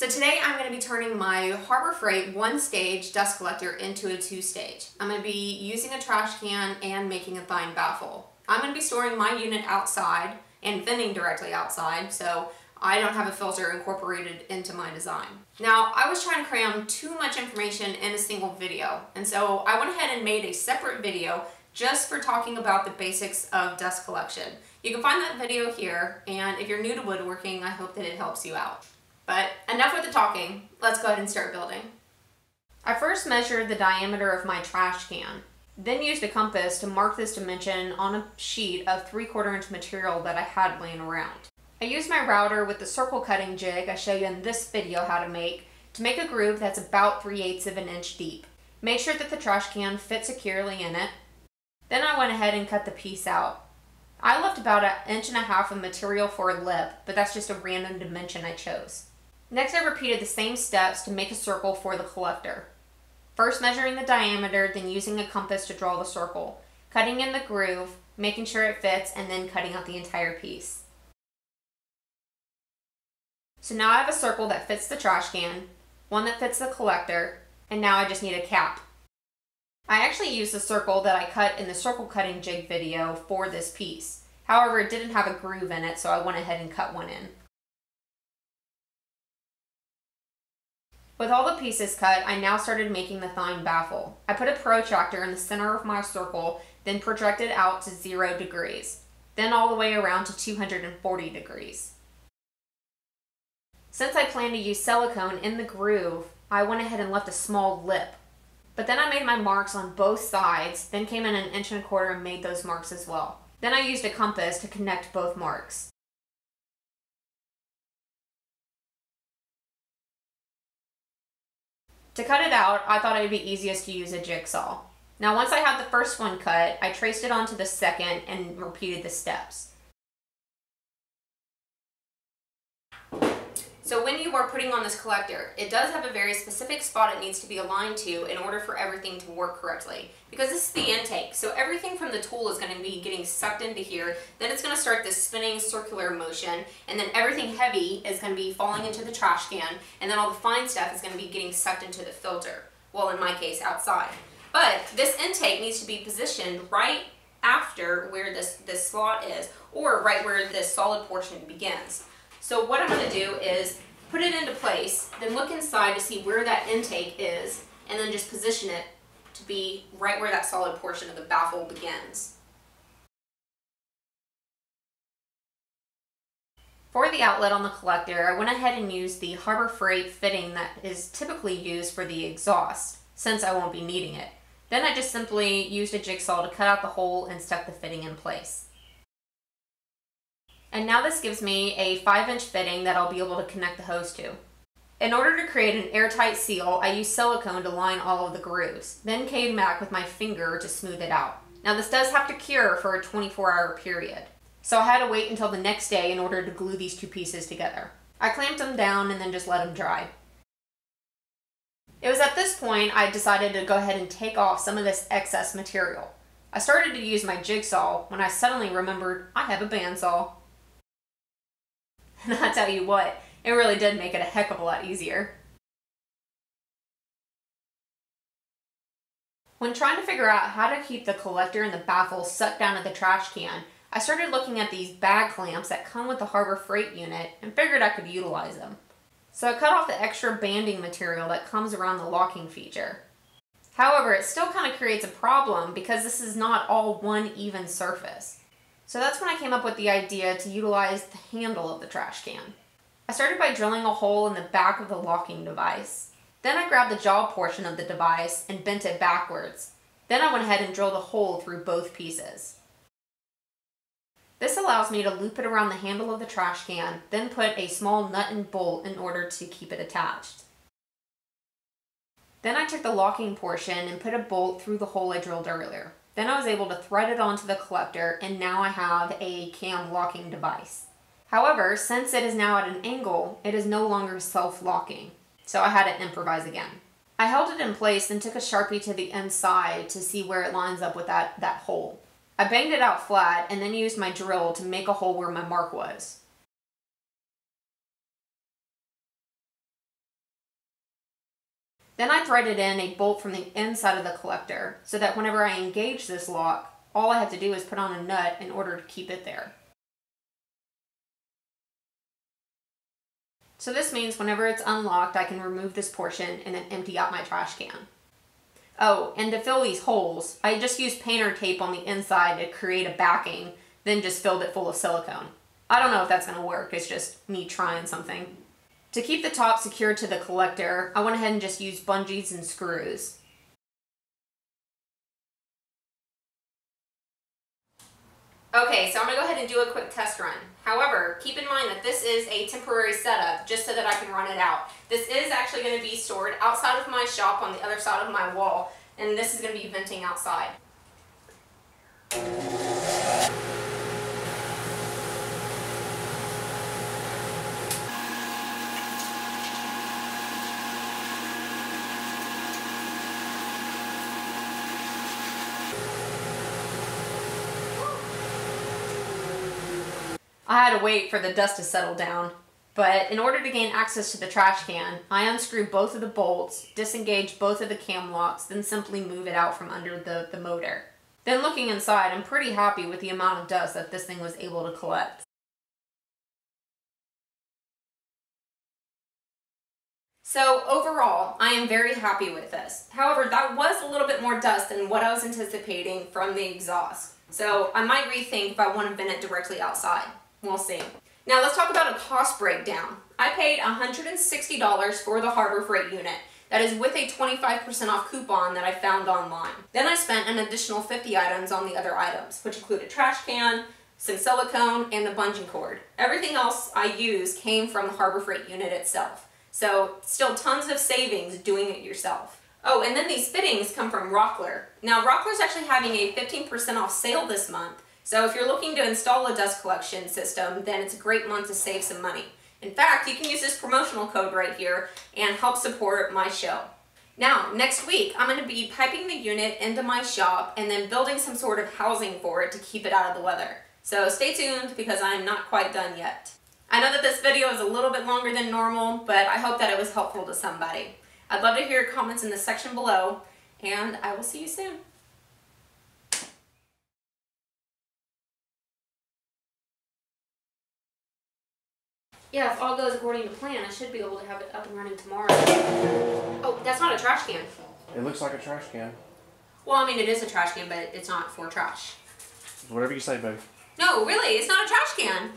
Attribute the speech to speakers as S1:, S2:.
S1: So today I'm going to be turning my Harbor Freight one-stage dust collector into a two-stage. I'm going to be using a trash can and making a Thien Baffle. I'm going to be storing my unit outside and venting directly outside, so I don't have a filter incorporated into my design. Now, I was trying to cram too much information in a single video, and so I went ahead and made a separate video just for talking about the basics of dust collection. You can find that video here, and if you're new to woodworking, I hope that it helps you out. But enough with the talking, let's go ahead and start building. I first measured the diameter of my trash can, then used a compass to mark this dimension on a sheet of 3/4 inch material that I had laying around. I used my router with the circle cutting jig I show you in this video how to make a groove that's about 3/8 of an inch deep. Make sure that the trash can fits securely in it. Then I went ahead and cut the piece out. I left about 1.5 inches of material for a lip, but that's just a random dimension I chose. Next, I repeated the same steps to make a circle for the collector. First measuring the diameter, then using a compass to draw the circle, cutting in the groove, making sure it fits, and then cutting out the entire piece. So now I have a circle that fits the trash can, one that fits the collector, and now I just need a cap. I actually used the circle that I cut in the circle cutting jig video for this piece. However, it didn't have a groove in it, so I went ahead and cut one in. With all the pieces cut, I now started making the Thien Baffle. I put a protractor in the center of my circle, then projected out to 0 degrees, then all the way around to 240 degrees. Since I plan to use silicone in the groove, I went ahead and left a small lip. But then I made my marks on both sides, then came in 1.25 inches and made those marks as well. Then I used a compass to connect both marks. To cut it out, I thought it would be easiest to use a jigsaw. Now once I had the first one cut, I traced it onto the second and repeated the steps. So when you are putting on this collector, it does have a very specific spot it needs to be aligned to in order for everything to work correctly. Because this is the intake, so everything from the tool is going to be getting sucked into here, then it's going to start this spinning circular motion, and then everything heavy is going to be falling into the trash can, and then all the fine stuff is going to be getting sucked into the filter. Well, in my case, outside. But this intake needs to be positioned right after where this slot is, or right where this solid portion begins. So what I'm going to do is put it into place, then look inside to see where that intake is, and then just position it to be right where that solid portion of the baffle begins. For the outlet on the collector, I went ahead and used the Harbor Freight fitting that is typically used for the exhaust, since I won't be needing it. Then I just simply used a jigsaw to cut out the hole and stuck the fitting in place. And now this gives me a 5-inch fitting that I'll be able to connect the hose to. In order to create an airtight seal, I used silicone to line all of the grooves, then came back with my finger to smooth it out. Now this does have to cure for a 24-hour period, so I had to wait until the next day in order to glue these two pieces together. I clamped them down and then just let them dry. It was at this point I decided to go ahead and take off some of this excess material. I started to use my jigsaw when I suddenly remembered I have a bandsaw. And I'll tell you what, it really did make it a heck of a lot easier. When trying to figure out how to keep the collector and the baffle sucked down to the trash can, I started looking at these bag clamps that come with the Harbor Freight unit and figured I could utilize them. So I cut off the extra banding material that comes around the locking feature. However, it still kind of creates a problem because this is not all one even surface. So that's when I came up with the idea to utilize the handle of the trash can. I started by drilling a hole in the back of the locking device. Then I grabbed the jaw portion of the device and bent it backwards. Then I went ahead and drilled a hole through both pieces. This allows me to loop it around the handle of the trash can, then put a small nut and bolt in order to keep it attached. Then I took the locking portion and put a bolt through the hole I drilled earlier. Then I was able to thread it onto the collector, and now I have a cam locking device. However, since it is now at an angle, it is no longer self-locking, so I had to improvise again. I held it in place and took a Sharpie to the inside to see where it lines up with that hole. I banged it out flat and then used my drill to make a hole where my mark was. Then I threaded in a bolt from the inside of the collector so that whenever I engage this lock, all I have to do is put on a nut in order to keep it there. So this means whenever it's unlocked, I can remove this portion and then empty out my trash can. Oh, and to fill these holes, I just used painter tape on the inside to create a backing, then just filled it full of silicone. I don't know if that's going to work, it's just me trying something. To keep the top secured to the collector, I went ahead and just used bungees and screws. Okay, so I'm going to go ahead and do a quick test run. However, keep in mind that this is a temporary setup just so that I can run it out. This is actually going to be stored outside of my shop on the other side of my wall, and this is going to be venting outside. I had to wait for the dust to settle down, but in order to gain access to the trash can, I unscrew both of the bolts, disengage both of the cam locks, then simply move it out from under the motor. Then looking inside, I'm pretty happy with the amount of dust that this thing was able to collect. So overall, I am very happy with this. However, that was a little bit more dust than what I was anticipating from the exhaust. So I might rethink if I want to vent it directly outside. We'll see. Now let's talk about a cost breakdown. I paid $160 for the Harbor Freight unit. That is with a 25% off coupon that I found online. Then I spent an additional 50 items on the other items, which included trash can, some silicone, and the bungee cord. Everything else I used came from the Harbor Freight unit itself. So still tons of savings doing it yourself. Oh, and then these fittings come from Rockler. Now Rockler's actually having a 15% off sale this month. So if you're looking to install a dust collection system, then it's a great month to save some money. In fact, you can use this promotional code right here and help support my show. Now, next week, I'm going to be piping the unit into my shop and then building some sort of housing for it to keep it out of the weather. So stay tuned because I'm not quite done yet. I know that this video is a little bit longer than normal, but I hope that it was helpful to somebody. I'd love to hear your comments in the section below, and I will see you soon. Yeah, if all goes according to plan, I should be able to have it up and running tomorrow. Oh, that's not a trash can.
S2: It looks like a trash can.
S1: Well, I mean, it is a trash can, but it's not for trash.
S2: Whatever you say, baby.
S1: No, really, it's not a trash can.